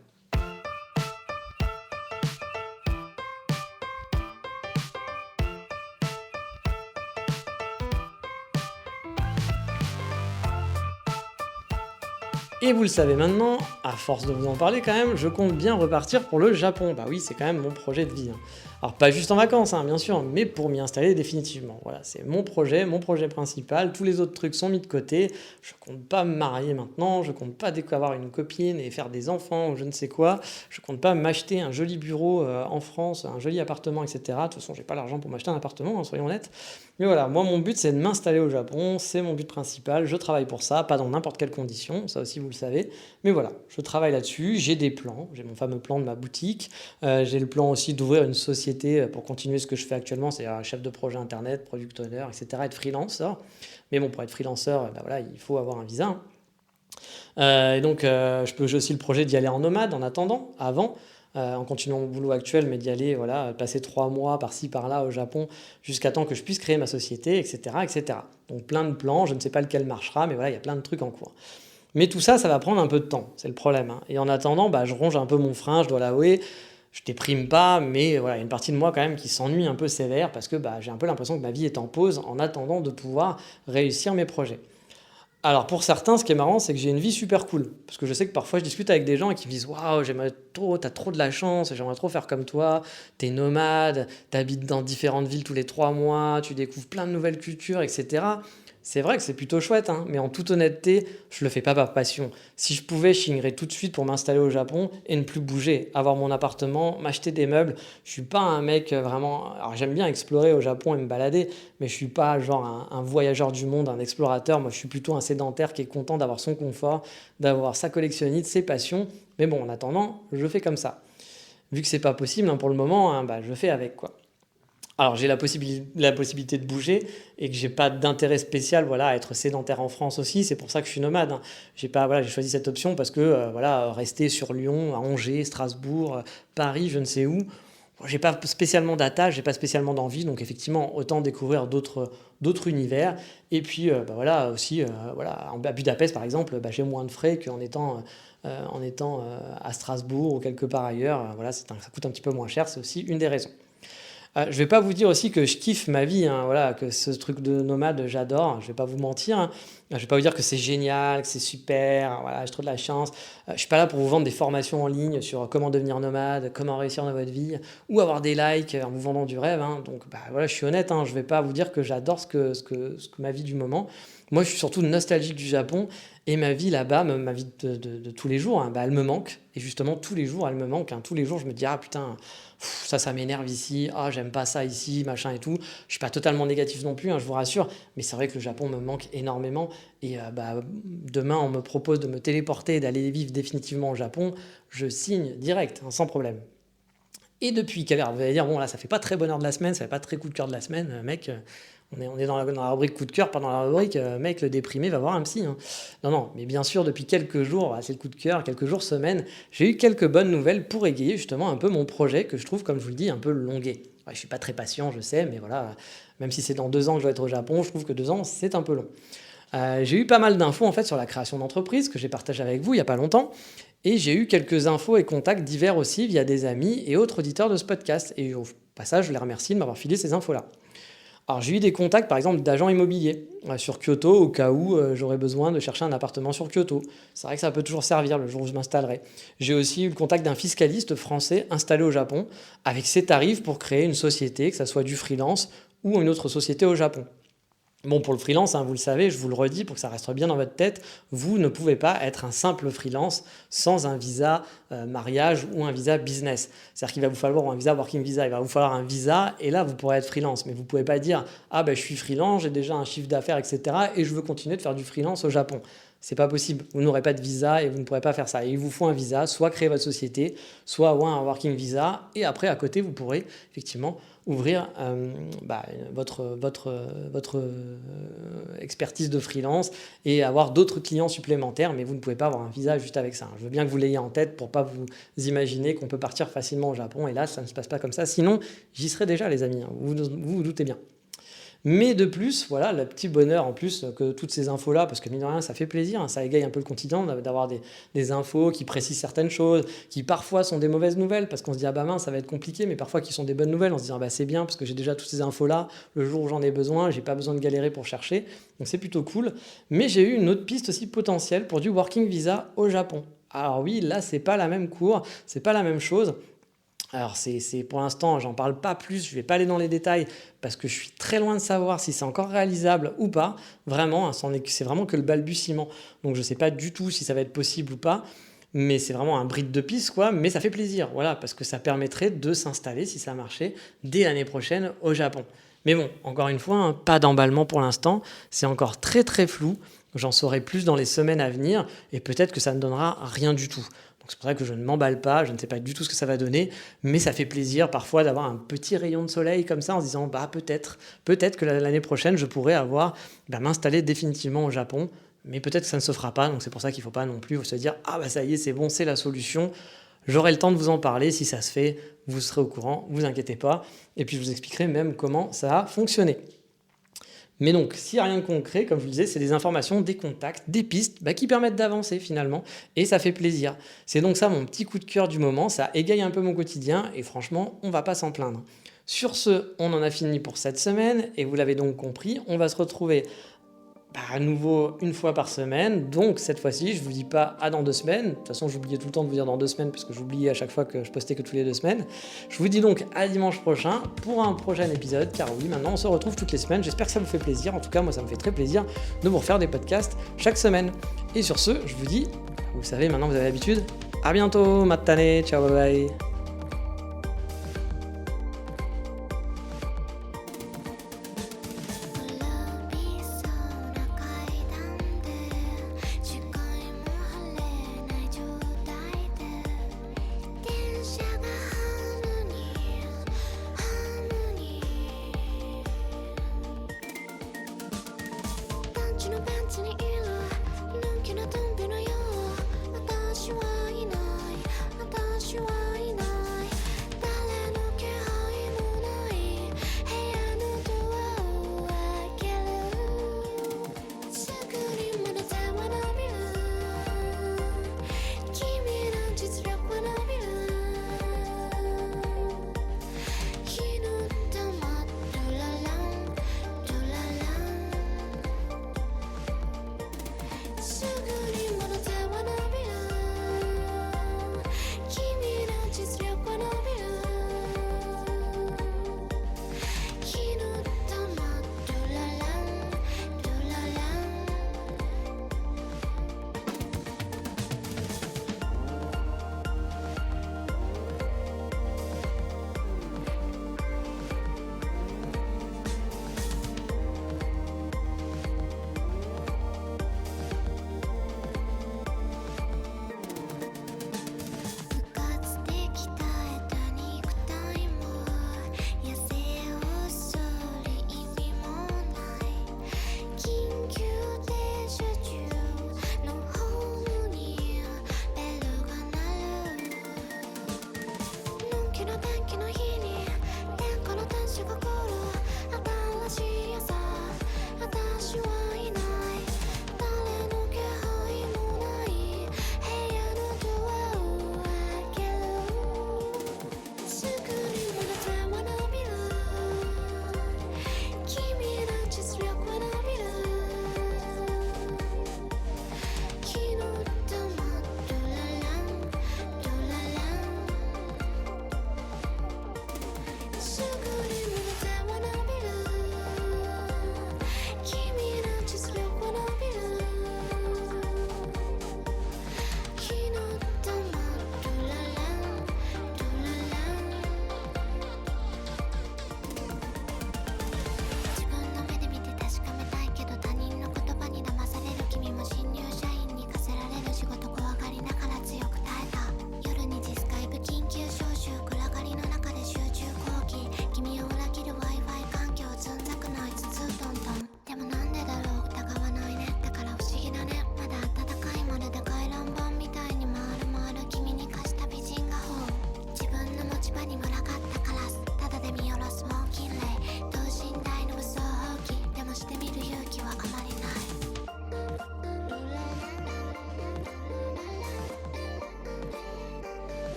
Et vous le savez maintenant, à force de vous en parler quand même, je compte bien repartir pour le Japon. Bah oui, c'est quand même mon projet de vie, hein. Alors pas juste en vacances, hein, bien sûr, mais pour m'y installer définitivement. Voilà, c'est mon projet principal. Tous les autres trucs sont mis de côté. Je compte pas me marier maintenant, je compte pas avoir une copine et faire des enfants ou je ne sais quoi. Je compte pas m'acheter un joli bureau en France, un joli appartement, etc. De toute façon, j'ai pas l'argent pour m'acheter un appartement, hein, soyons honnêtes. Mais voilà, moi mon but c'est de m'installer au Japon, c'est mon but principal, je travaille pour ça, pas dans n'importe quelle condition, ça aussi vous le savez. Mais voilà, je travaille là-dessus, j'ai des plans, j'ai mon fameux plan de ma boutique, j'ai le plan aussi d'ouvrir une société pour continuer ce que je fais actuellement, c'est-à-dire chef de projet internet, product owner, etc. être freelancer. Mais bon, pour être freelancer, voilà, il faut avoir un visa, hein. Et donc, j'ai aussi le projet d'y aller en nomade en attendant, avant, en continuant mon boulot actuel, mais d'y aller, voilà, passer 3 mois par-ci, par-là au Japon, jusqu'à temps que je puisse créer ma société, etc., etc. Donc plein de plans, je ne sais pas lequel marchera, mais voilà, il y a plein de trucs en cours. Mais tout ça, ça va prendre un peu de temps, c'est le problème, hein. Et en attendant, je ronge un peu mon frein, je dois l'avouer. Je déprime pas, mais voilà, il y a une partie de moi quand même qui s'ennuie un peu sévère parce que j'ai un peu l'impression que ma vie est en pause en attendant de pouvoir réussir mes projets. Alors pour certains, ce qui est marrant, c'est que j'ai une vie super cool. Parce que je sais que parfois je discute avec des gens qui me disent waouh, j'aimerais trop, t'as trop de la chance, j'aimerais trop faire comme toi, t'es nomade, t'habites dans différentes villes tous les 3 mois, tu découvres plein de nouvelles cultures, etc. C'est vrai que c'est plutôt chouette, hein, mais en toute honnêteté, je le fais pas par passion. Si je pouvais, je signerais tout de suite pour m'installer au Japon et ne plus bouger, avoir mon appartement, m'acheter des meubles. Je suis pas un mec vraiment. Alors j'aime bien explorer au Japon et me balader, mais je suis pas genre un voyageur du monde, un explorateur. Moi, je suis plutôt un sédentaire qui est content d'avoir son confort, d'avoir sa collectionnite, ses passions. Mais bon, en attendant, je fais comme ça. Vu que c'est pas possible, hein, pour le moment, hein, je fais avec quoi. Alors j'ai la possibilité de bouger et que j'ai pas d'intérêt spécial voilà, à être sédentaire en France aussi, c'est pour ça que je suis nomade, hein. J'ai choisi cette option parce que voilà, rester sur Lyon, à Angers, Strasbourg, Paris, je ne sais où, j'ai pas spécialement d'attache, j'ai pas spécialement d'envie, donc effectivement, autant découvrir d'autres univers. Et puis, voilà, aussi, voilà, à Budapest, par exemple, j'ai moins de frais qu'en étant, à Strasbourg ou quelque part ailleurs. Voilà, ça coûte un petit peu moins cher, c'est aussi une des raisons. Je vais pas vous dire aussi que je kiffe ma vie, hein, voilà, que ce truc de nomade, j'adore. Je vais pas vous mentir, hein. Je vais pas vous dire que c'est génial, que c'est super, voilà, j'ai trop de la chance. Je suis pas là pour vous vendre des formations en ligne sur comment devenir nomade, comment réussir dans votre vie, ou avoir des likes en vous vendant du rêve, hein. Donc, voilà, je suis honnête, hein, je vais pas vous dire que j'adore ce que ma vie du moment. Moi, je suis surtout nostalgique du Japon et ma vie là-bas, ma vie de tous les jours, hein, elle me manque. Et justement, tous les jours, elle me manque, hein. Tous les jours, je me dis, ah putain, ça m'énerve ici, ah j'aime pas ça ici, machin et tout. Je suis pas totalement négatif non plus, hein, je vous rassure, mais c'est vrai que le Japon me manque énormément. Et demain, on me propose de me téléporter et d'aller vivre définitivement au Japon, je signe direct, hein, sans problème. Et depuis, vous allez dire, bon là, ça fait pas très bonheur de la semaine, ça fait pas très coup de cœur de la semaine, mec. On est dans la rubrique coup de cœur, pas dans la rubrique mec, le déprimé va voir un psy, hein. Non, non, mais bien sûr, depuis quelques jours, c'est le coup de cœur, quelques jours, semaines, j'ai eu quelques bonnes nouvelles pour égayer justement un peu mon projet que je trouve, comme je vous le dis, un peu longué. Ouais, je suis pas très patient, je sais, mais voilà, même si c'est dans 2 ans que je dois être au Japon, je trouve que 2 ans, c'est un peu long. J'ai eu pas mal d'infos en fait sur la création d'entreprise que j'ai partagé avec vous il y a pas longtemps. Et j'ai eu quelques infos et contacts divers aussi via des amis et autres auditeurs de ce podcast. Et au passage, je les remercie de m'avoir filé ces infos-là. Alors j'ai eu des contacts par exemple d'agents immobiliers sur Kyoto au cas où j'aurais besoin de chercher un appartement sur Kyoto. C'est vrai que ça peut toujours servir le jour où je m'installerai. J'ai aussi eu le contact d'un fiscaliste français installé au Japon avec ses tarifs pour créer une société, que ça soit du freelance ou une autre société au Japon. Bon, pour le freelance, hein, vous le savez, je vous le redis pour que ça reste bien dans votre tête, vous ne pouvez pas être un simple freelance sans un visa mariage ou un visa business. C'est-à-dire qu'il va vous falloir un visa working visa, il va vous falloir un visa et là vous pourrez être freelance. Mais vous ne pouvez pas dire « Ah ben je suis freelance, j'ai déjà un chiffre d'affaires, etc. et je veux continuer de faire du freelance au Japon ». C'est pas possible, vous n'aurez pas de visa et vous ne pourrez pas faire ça. Et il vous faut un visa, soit créer votre société, soit un working visa et après à côté vous pourrez effectivement ouvrir votre expertise de freelance et avoir d'autres clients supplémentaires, mais vous ne pouvez pas avoir un visa juste avec ça. Je veux bien que vous l'ayez en tête pour pas vous imaginer qu'on peut partir facilement au Japon, et là ça ne se passe pas comme ça, sinon j'y serais déjà les amis, hein. Vous doutez bien. Mais de plus, voilà, le petit bonheur en plus que toutes ces infos-là, parce que mine de rien, ça fait plaisir, hein, ça égaye un peu le quotidien d'avoir des infos qui précisent certaines choses, qui parfois sont des mauvaises nouvelles, parce qu'on se dit, ah bah mince, ça va être compliqué, mais parfois qui sont des bonnes nouvelles, en se disant, bah c'est bien, parce que j'ai déjà toutes ces infos-là, le jour où j'en ai besoin, j'ai pas besoin de galérer pour chercher, donc c'est plutôt cool. Mais j'ai eu une autre piste aussi potentielle pour du working visa au Japon. Alors oui, là, c'est pas la même cour, c'est pas la même chose. Alors c'est pour l'instant, j'en parle pas plus, je vais pas aller dans les détails parce que je suis très loin de savoir si c'est encore réalisable ou pas. Vraiment, hein, c'est vraiment que le balbutiement. Donc je sais pas du tout si ça va être possible ou pas, mais c'est vraiment un bride de piste quoi, mais ça fait plaisir, voilà, parce que ça permettrait de s'installer, si ça marchait, dès l'année prochaine au Japon. Mais bon, encore une fois, hein, pas d'emballement pour l'instant, c'est encore très très flou, j'en saurai plus dans les semaines à venir et peut-être que ça ne donnera rien du tout. C'est pour ça que je ne m'emballe pas, je ne sais pas du tout ce que ça va donner, mais ça fait plaisir parfois d'avoir un petit rayon de soleil comme ça en se disant bah peut-être que l'année prochaine je pourrais m'installer définitivement au Japon, mais peut-être que ça ne se fera pas, donc c'est pour ça qu'il ne faut pas non plus se dire ah bah ça y est c'est bon, c'est la solution, j'aurai le temps de vous en parler, si ça se fait, vous serez au courant, vous inquiétez pas, et puis je vous expliquerai même comment ça a fonctionné. Mais donc, s'il n'y a rien de concret, comme je vous disais, c'est des informations, des contacts, des pistes qui permettent d'avancer finalement, et ça fait plaisir. C'est donc ça mon petit coup de cœur du moment, ça égaye un peu mon quotidien, et franchement, on ne va pas s'en plaindre. Sur ce, on en a fini pour cette semaine, et vous l'avez donc compris, on va se retrouver à nouveau une fois par semaine, donc cette fois-ci je vous dis pas à dans 2 semaines, de toute façon j'oubliais tout le temps de vous dire dans 2 semaines parce que j'oubliais à chaque fois que je postais que tous les 2 semaines, je vous dis donc à dimanche prochain pour un prochain épisode, car oui maintenant on se retrouve toutes les semaines, j'espère que ça vous fait plaisir, en tout cas moi ça me fait très plaisir de vous refaire des podcasts chaque semaine, et sur ce je vous dis, vous savez maintenant vous avez l'habitude, à bientôt, matane, ciao bye bye.